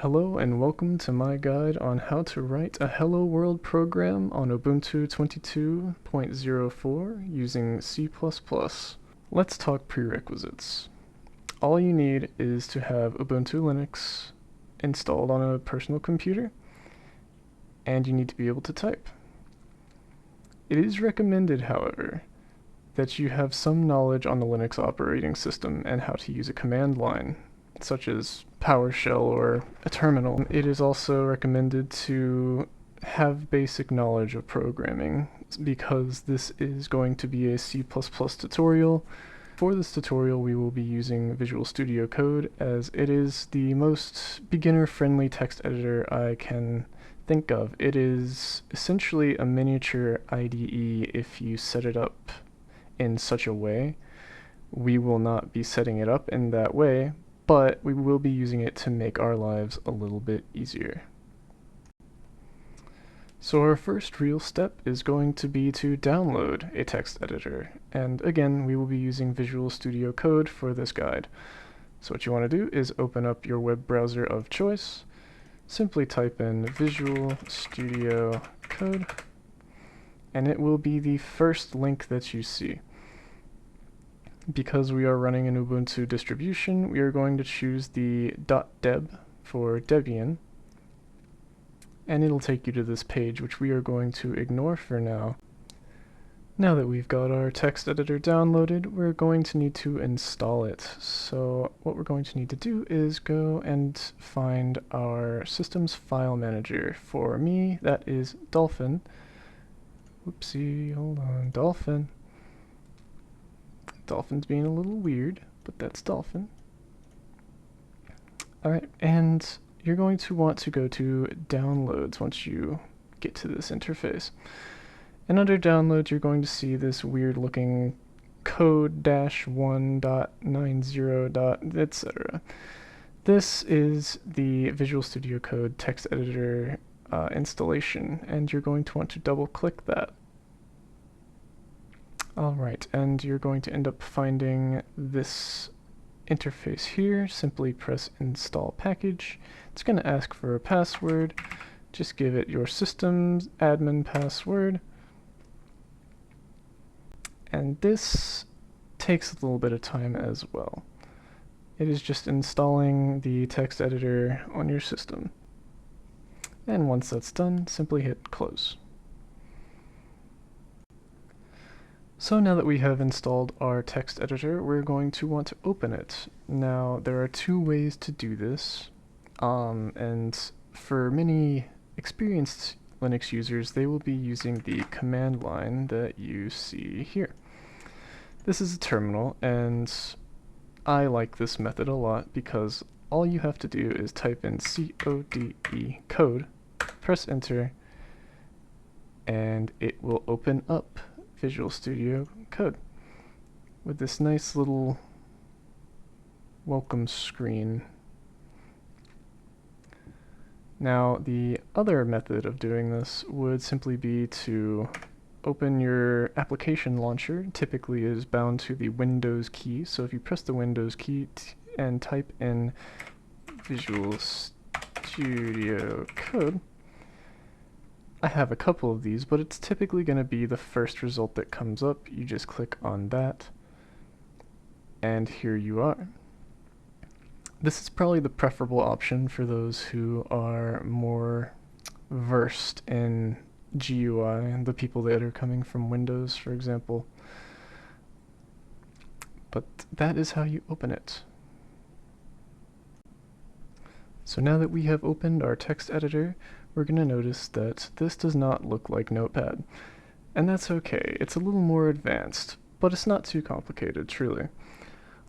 Hello and welcome to my guide on how to write a Hello World program on Ubuntu 22.04 using C++. Let's talk prerequisites. All you need is to have Ubuntu Linux installed on a personal computer, and you need to be able to type. It is recommended, however, that you have some knowledge on the Linux operating system and how to use a command line, such as PowerShell or a terminal. It is also recommended to have basic knowledge of programming because this is going to be a C++ tutorial. For this tutorial we will be using Visual Studio Code as it is the most beginner-friendly text editor I can think of. It is essentially a miniature IDE if you set it up in such a way. We will not be setting it up in that way, but we will be using it to make our lives a little bit easier. So our first real step is going to be to download a text editor, and again we will be using Visual Studio Code for this guide. So what you want to do is open up your web browser of choice, simply type in Visual Studio Code, and it will be the first link that you see. Because we are running an Ubuntu distribution, we are going to choose the .deb for Debian, and it'll take you to this page, which we are going to ignore for now. Now that we've got our text editor downloaded, we're going to need to install it. So what we're going to need to do is go and find our system's file manager. For me, that is Dolphin. Whoopsie, hold on, Dolphin. Dolphin's being a little weird, but that's Dolphin. Alright, and you're going to want to go to Downloads once you get to this interface. And under Downloads, you're going to see this weird looking code-1.90. etc. This is the Visual Studio Code text editor installation, and you're going to want to double click that. Alright, and you're going to end up finding this interface here. Simply press Install Package. It's going to ask for a password. Just give it your system's admin password. And this takes a little bit of time as well. It is just installing the text editor on your system. And once that's done, simply hit Close. So now that we have installed our text editor, we're going to want to open it. Now, there are two ways to do this, and for many experienced Linux users, they will be using the command line that you see here. This is a terminal, and I like this method a lot because all you have to do is type in CODE, code, press enter, and it will open up Visual Studio Code with this nice little welcome screen. Now, the other method of doing this would simply be to open your application launcher. Typically is bound to the Windows key, so if you press the Windows key and type in Visual Studio Code, I have a couple of these, but it's typically going to be the first result that comes up. You just click on that, and here you are. This is probably the preferable option for those who are more versed in GUI, and the people that are coming from Windows, for example. But that is how you open it. So now that we have opened our text editor, we're going to notice that this does not look like Notepad. And that's okay, it's a little more advanced, but it's not too complicated, truly.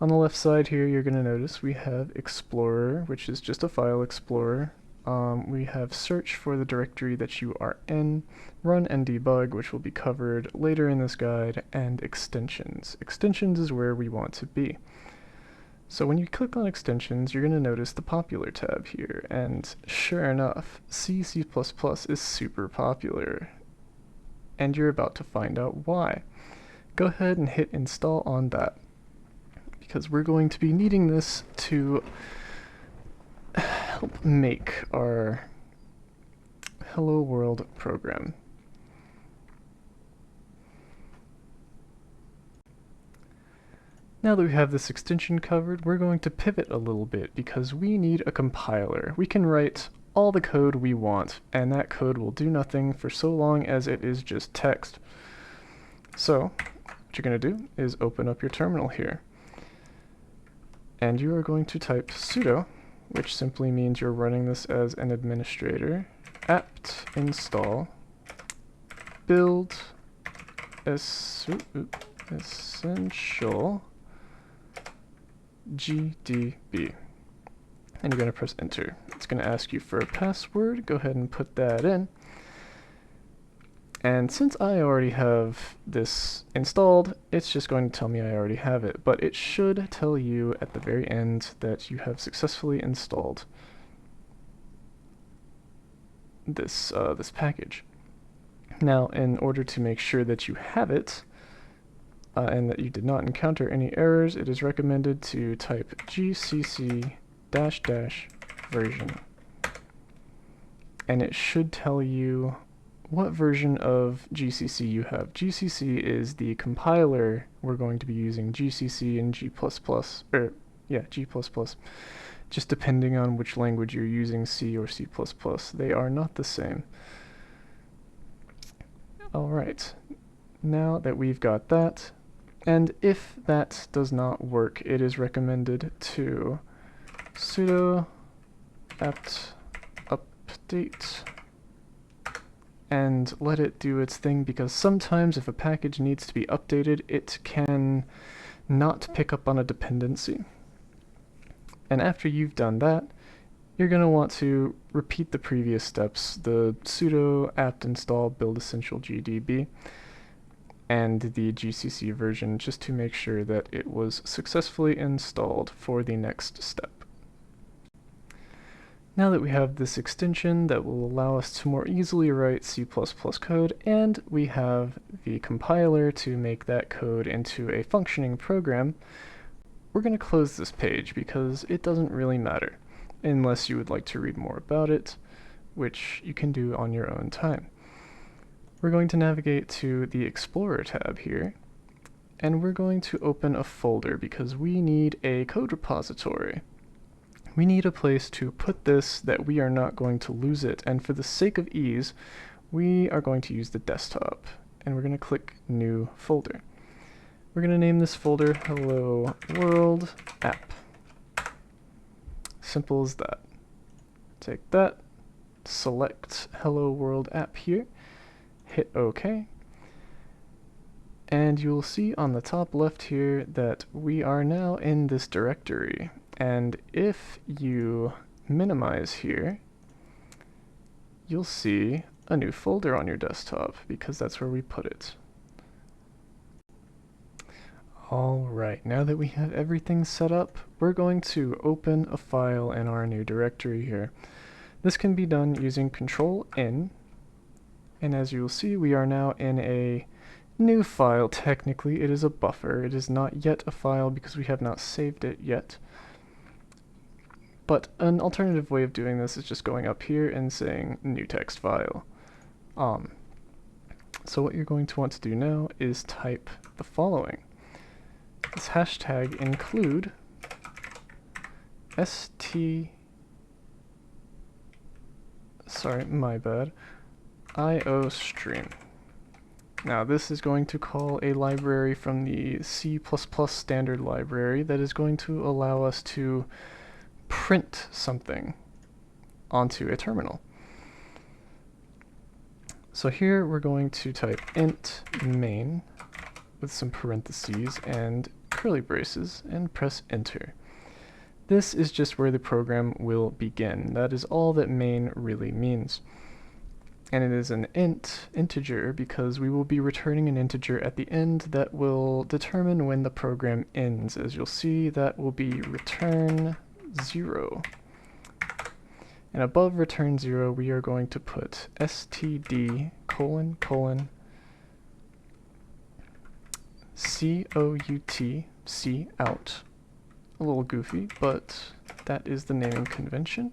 On the left side here, you're going to notice we have Explorer, which is just a file explorer. We have search for the directory that you are in, run and debug, which will be covered later in this guide, and extensions. Extensions is where we want to be. So when you click on extensions, you're going to notice the popular tab here, and sure enough, C++ is super popular, and you're about to find out why. Go ahead and hit install on that, because we're going to be needing this to help make our Hello World program. Now that we have this extension covered, we're going to pivot a little bit because we need a compiler. We can write all the code we want, and that code will do nothing for so long as it is just text. So, what you're going to do is open up your terminal here. And you are going to type sudo, which simply means you're running this as an administrator, apt install build essential GDB. And you're going to press enter. It's going to ask you for a password. Go ahead and put that in. And since I already have this installed, it's just going to tell me I already have it. But it should tell you at the very end that you have successfully installed this package. Now, in order to make sure that you have it, and that you did not encounter any errors, it is recommended to type gcc --version. And it should tell you what version of GCC you have. GCC is the compiler we're going to be using, GCC and G++, G++, just depending on which language you're using, C or C++. They are not the same. Alright, now that we've got that, and if that does not work, it is recommended to sudo apt update and let it do its thing, because sometimes if a package needs to be updated, it can not pick up on a dependency. And after you've done that, you're going to want to repeat the previous steps, the sudo apt install build essential GDB, and the GCC version, just to make sure that it was successfully installed for the next step. Now that we have this extension that will allow us to more easily write C++ code, and we have the compiler to make that code into a functioning program, we're going to close this page because it doesn't really matter, unless you would like to read more about it, which you can do on your own time. We're going to navigate to the Explorer tab here, and we're going to open a folder because we need a code repository. We need a place to put this that we are not going to lose it, and for the sake of ease, we are going to use the desktop, and we're going to click New Folder. We're going to name this folder Hello World App. Simple as that. Take that, select Hello World App here, hit OK, and you'll see on the top left here that we are now in this directory. And if you minimize here, you'll see a new folder on your desktop, because that's where we put it. Alright, now that we have everything set up, we're going to open a file in our new directory here. This can be done using Control-N, and as you will see, we are now in a new file. Technically, it is a buffer. It is not yet a file because we have not saved it yet. But an alternative way of doing this is just going up here and saying new text file. So what you're going to want to do now is type the following. This hashtag include iostream. Now this is going to call a library from the C++ standard library that is going to allow us to print something onto a terminal. So here we're going to type int main with some parentheses and curly braces and press enter. This is just where the program will begin. That is all that main really means. And it is an integer because we will be returning an integer at the end that will determine when the program ends. As you'll see, that will be return 0. And above return 0, we are going to put std : cout, out. A little goofy, but that is the naming convention.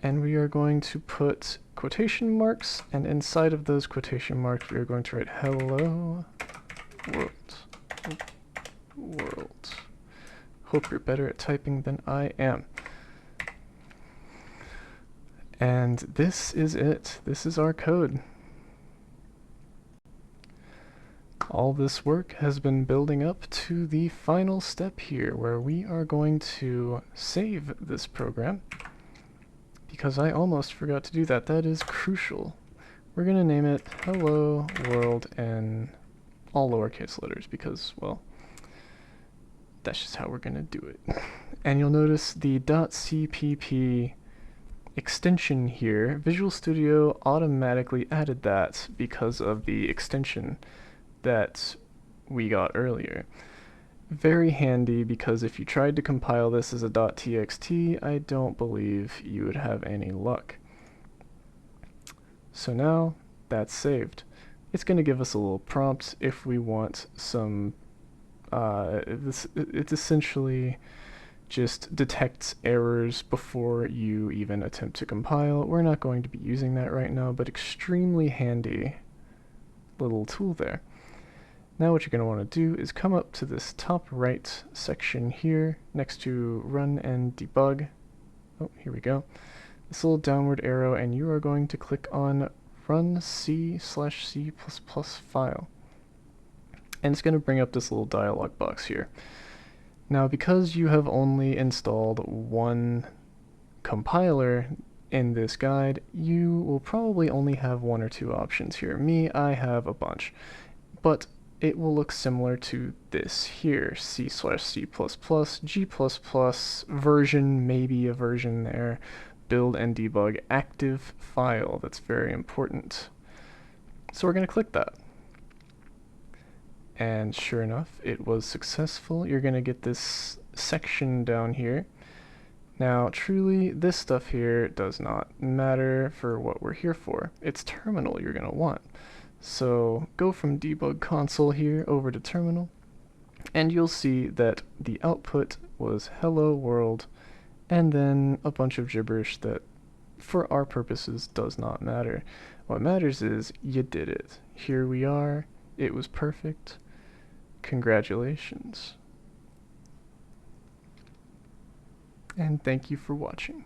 and we are going to put quotation marks, and inside of those quotation marks we are going to write hello world. Hope you're better at typing than I am. And this is it. This is our code. All this work has been building up to the final step here, where we are going to save this program, because I almost forgot to do that. That is crucial. We're going to name it Hello World in all lowercase letters, because, well, that's just how we're going to do it. And you'll notice the .cpp extension here. Visual Studio automatically added that because of the extension that we got earlier. Very handy, because if you tried to compile this as a .txt, I don't believe you would have any luck. So now that's saved. It's going to give us a little prompt if we want some it essentially just detects errors before you even attempt to compile. We're not going to be using that right now, but extremely handy little tool there. Now what you're going to want to do is come up to this top right section here next to run and debug. Oh, here we go. This little downward arrow, and you are going to click on run C/C++ file. And it's going to bring up this little dialog box here. Now, because you have only installed one compiler in this guide, you will probably only have one or two options here. Me, I have a bunch. But it will look similar to this here, C/C++, G++, version, maybe a version there, build and debug, active file. That's very important. So we're going to click that. And sure enough, it was successful. You're going to get this section down here. Now, truly, this stuff here does not matter for what we're here for. It's terminal you're going to want. So go from debug console here over to terminal, and you'll see that the output was hello world, and then a bunch of gibberish that, for our purposes, does not matter. What matters is you did it. Here we are. It was perfect. Congratulations. And thank you for watching.